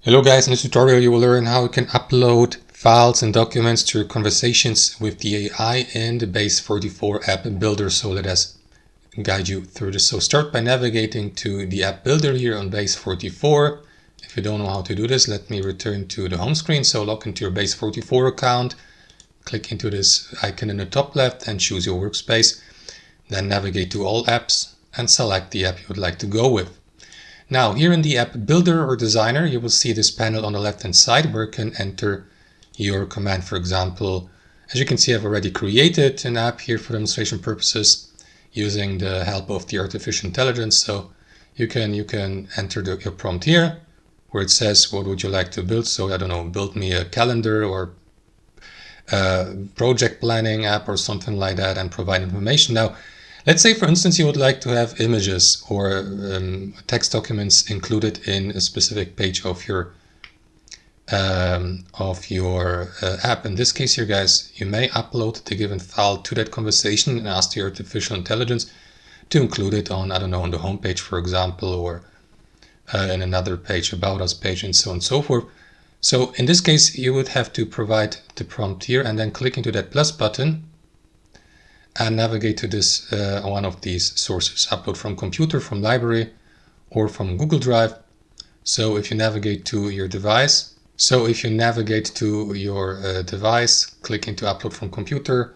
Hello guys, in this tutorial you will learn how you can upload files and documents to your conversations with the AI in the Base44 app builder. So let us guide you through this. So start by navigating to the app builder here on Base44. If you don't know how to do this, let me return to the home screen. So log into your Base44 account, click into this icon in the top left and choose your workspace. Then navigate to all apps and select the app you would like to go with. Now here in the app builder or designer, you will see this panel on the left hand side where you can enter your command. For example, as you can see, I've already created an app here for demonstration purposes using the help of the artificial intelligence. So you can enter your prompt here where it says, what would you like to build? So I don't know, build me a calendar or project planning app or something like that, and provide information. Now, let's say, for instance, you would like to have images or text documents included in a specific page of your app. In this case here, guys, you may upload the given file to that conversation and ask the artificial intelligence to include it on, I don't know, on the home page, for example, or in another page, about us page, and so on and so forth. So in this case, you would have to provide the prompt here and then click into that plus button and navigate to this one of these sources: upload from computer, from library, or from Google Drive. So if you navigate to your device, click into upload from computer,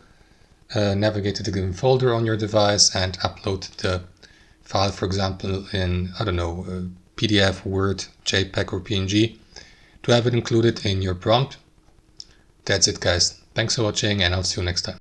navigate to the given folder on your device and upload the file, for example, in, I don't know, PDF, Word, JPEG or PNG, to have it included in your prompt. That's it, guys. Thanks for watching, and I'll see you next time.